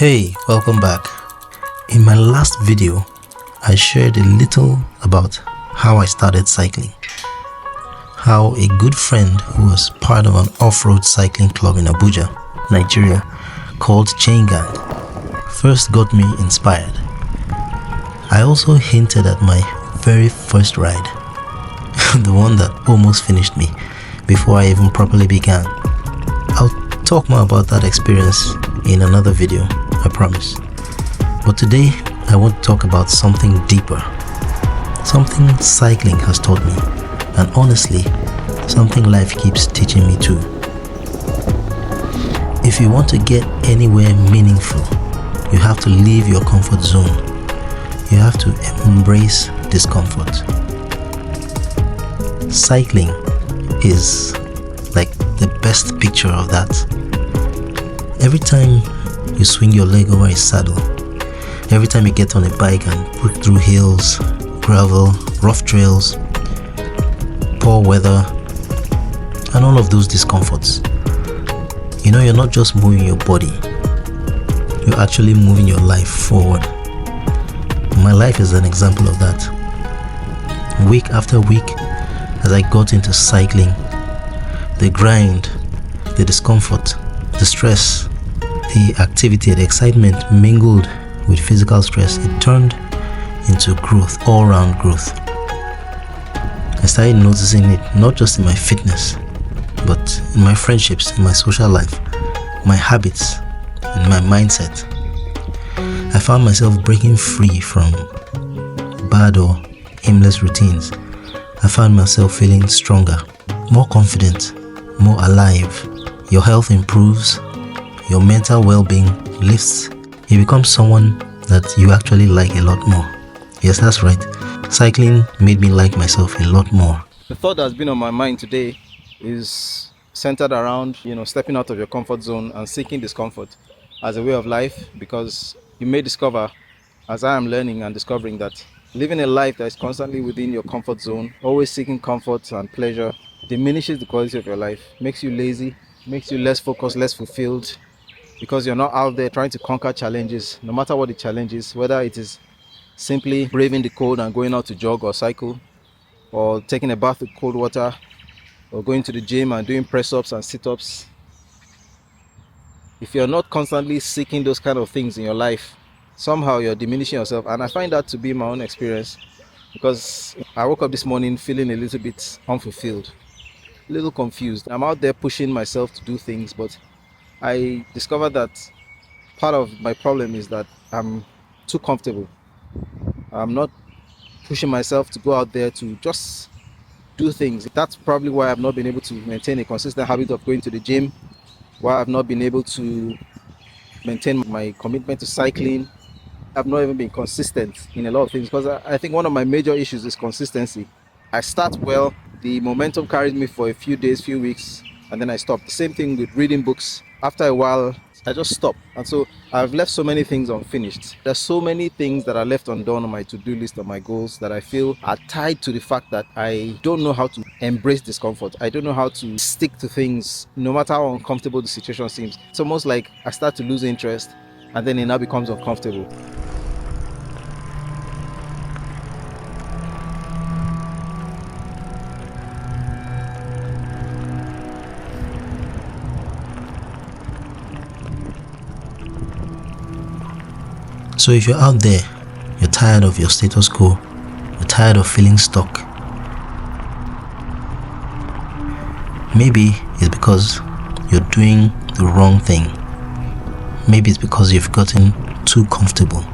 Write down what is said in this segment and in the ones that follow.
Hey, welcome back. In my last video, I shared a little about how I started cycling. How a good friend who was part of an off-road cycling club in Abuja, Nigeria, called Chain Gang, first got me inspired. I also hinted at my very first ride, the one that almost finished me before I even properly began. I'll talk more about that experience in another video, I promise. But today, I want to talk about something deeper. Something cycling has taught me, and honestly, something life keeps teaching me too. If you want to get anywhere meaningful, you have to leave your comfort zone. You have to embrace discomfort. Cycling is like the best picture of that. Every time you swing your leg over a saddle, every time you get on a bike and push through hills, gravel, rough trails, poor weather, and all of those discomforts, you know you're not just moving your body, you're actually moving your life forward. My life is an example of that. Week after week, as I got into cycling, the grind, the discomfort, the stress, the activity, the excitement mingled with physical stress, it turned into growth, all-round growth. I started noticing it not just in my fitness, but in my friendships, in my social life, my habits, and my mindset. I found myself breaking free from bad or aimless routines. I found myself feeling stronger, more confident, more alive. Your health improves, your mental well-being lifts. You become someone that you actually like a lot more. Yes, that's right. Cycling made me like myself a lot more. The thought that's been on my mind today is centered around, stepping out of your comfort zone and seeking discomfort as a way of life, because you may discover, as I am learning and discovering, that living a life that is constantly within your comfort zone, always seeking comfort and pleasure, diminishes the quality of your life, makes you lazy, makes you less focused, less fulfilled, because you're not out there trying to conquer challenges, no matter what the challenge is, whether it is simply braving the cold and going out to jog or cycle, or taking a bath with cold water, or going to the gym and doing press-ups and sit-ups. If you're not constantly seeking those kind of things in your life, somehow you're diminishing yourself. And I find that to be my own experience, because I woke up this morning feeling a little bit unfulfilled, a little confused. I'm out there pushing myself to do things, but I discovered that part of my problem is that I'm too comfortable. I'm not pushing myself to go out there to just do things. That's probably why I've not been able to maintain a consistent habit of going to the gym, why I've not been able to maintain my commitment to cycling. I've not even been consistent in a lot of things, because I think one of my major issues is consistency. I start well, the momentum carries me for a few days, few weeks, and then I stop. The same thing with reading books. After a while, I just stop. And so I've left so many things unfinished. There's so many things that are left undone on my to-do list of my goals that I feel are tied to the fact that I don't know how to embrace discomfort. I don't know how to stick to things no matter how uncomfortable the situation seems. It's almost like I start to lose interest, and then it now becomes uncomfortable. So if you're out there, you're tired of your status quo, you're tired of feeling stuck, maybe it's because you're doing the wrong thing. Maybe it's because you've gotten too comfortable.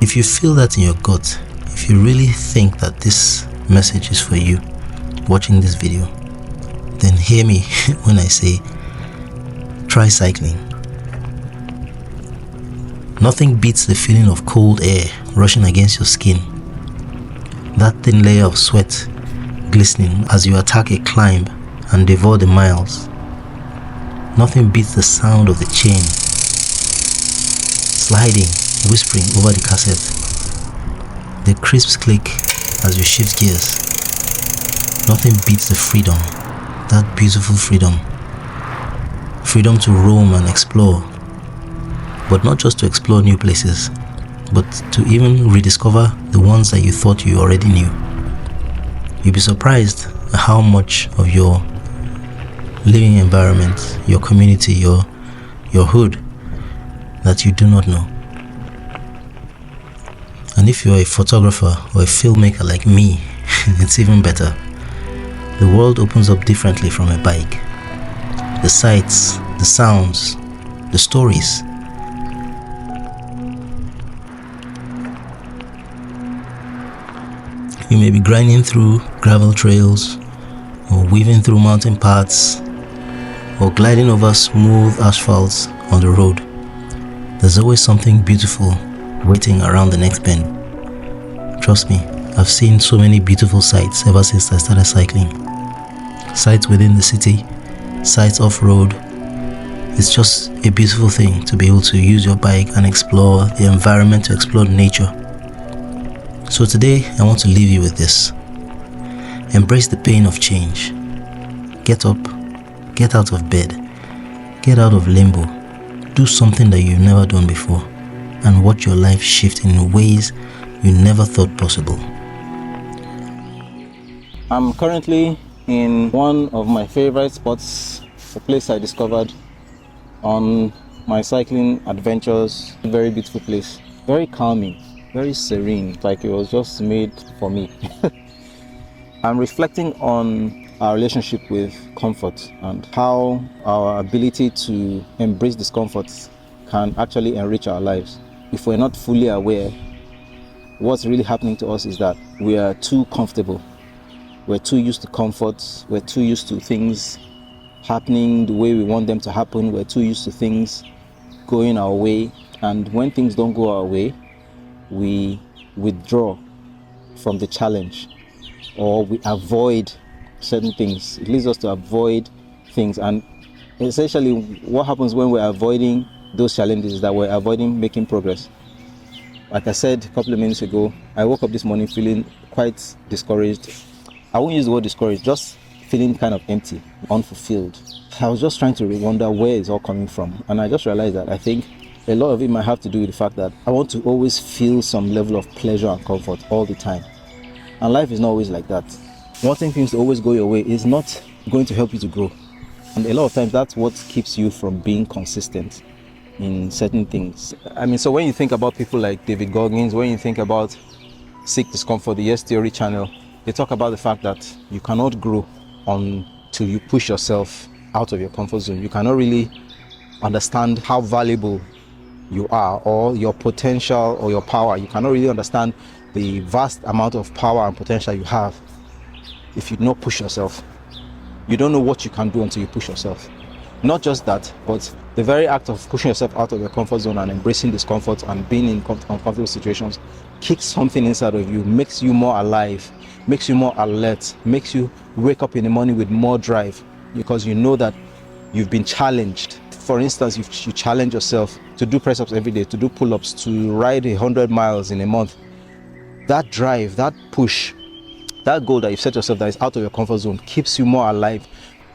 If you feel that in your gut, if you really think that this message is for you watching this video, then hear me when I say, try cycling. Nothing beats the feeling of cold air rushing against your skin. That thin layer of sweat glistening as you attack a climb and devour the miles. Nothing beats the sound of the chain sliding, whispering over the cassette. The crisp click as you shift gears. Nothing beats the freedom, that beautiful freedom. freedom to roam and explore, but not just to explore new places, but to even rediscover the ones that you thought you already knew. You'll be surprised at how much of your living environment, your community, your hood that you do not know. And if you're a photographer or a filmmaker like me, it's even better. The world opens up differently from a bike. The sights, the sounds, the stories. You may be grinding through gravel trails, or weaving through mountain paths, or gliding over smooth asphalt on the road. There's always something beautiful waiting around the next bend. Trust me, I've seen so many beautiful sights ever since I started cycling. Sights within the city, sights off-road. It's just a beautiful thing to be able to use your bike and explore the environment, to explore nature. So today, I want to leave you with this. Embrace the pain of change. Get up, get out of bed, get out of limbo. Do something that you've never done before and watch your life shift in ways you never thought possible. I'm currently in one of my favorite spots, a place I discovered on my cycling adventures. A very beautiful place, very calming, very serene, like it was just made for me. I'm reflecting on our relationship with comfort and how our ability to embrace discomfort can actually enrich our lives. If we're not fully aware, what's really happening to us is that we are too comfortable. We're too used to comfort. We're too used to things happening the way we want them to happen. We're too used to things going our way. And when things don't go our way, we withdraw from the challenge, or we avoid certain things. It leads us to avoid things. And essentially, what happens when we're avoiding those challenges is that we're avoiding making progress. Like I said a couple of minutes ago, I woke up this morning feeling quite discouraged. I won't use the word discouraged, just feeling kind of empty, unfulfilled. I was just trying to wonder where it's all coming from. And I just realized that I think a lot of it might have to do with the fact that I want to always feel some level of pleasure and comfort all the time. And life is not always like that. Wanting things to always go your way is not going to help you to grow. And a lot of times that's what keeps you from being consistent in certain things. I mean, so when you think about people like David Goggins, when you think about Seek Discomfort, the Yes Theory channel, they talk about the fact that you cannot grow until you push yourself out of your comfort zone. You cannot really understand how valuable you are, or your potential or your power. You cannot really understand the vast amount of power and potential you have if you do not push yourself. You don't know what you can do until you push yourself. Not just that, but the very act of pushing yourself out of your comfort zone and embracing discomfort and being in uncomfortable situations kicks something inside of you, makes you more alive, makes you more alert, makes you wake up in the morning with more drive, because you know that you've been challenged. For instance, you challenge yourself to do press-ups every day, to do pull-ups, to ride 100 miles in a month. That drive, that push, that goal that you've set yourself that is out of your comfort zone keeps you more alive,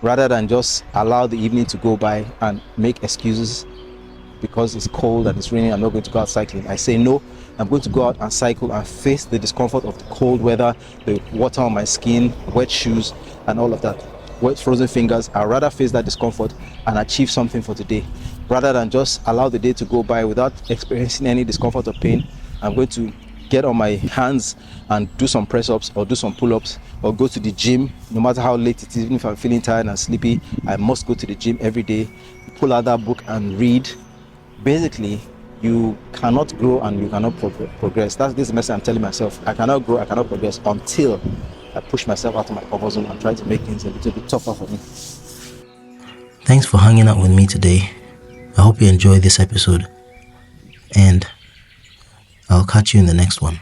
rather than just allow the evening to go by and make excuses because it's cold and it's raining, I'm not going to go out cycling. I say no, I'm going to go out and cycle and face the discomfort of the cold weather, the water on my skin, wet shoes and all of that, wet frozen fingers. I'd rather face that discomfort and achieve something for today, rather than just allow the day to go by without experiencing any discomfort or pain. I'm going to get on my hands and do some press-ups or do some pull-ups or go to the gym, no matter how late it is. Even if I'm feeling tired and sleepy, I must go to the gym every day, pull out that book and read. Basically, you cannot grow and you cannot progress. This is the message I'm telling myself. I cannot grow, I cannot progress until I push myself out of my comfort zone and try to make things a little bit tougher for me. Thanks for hanging out with me today. I hope you enjoyed this episode, and I'll catch you in the next one.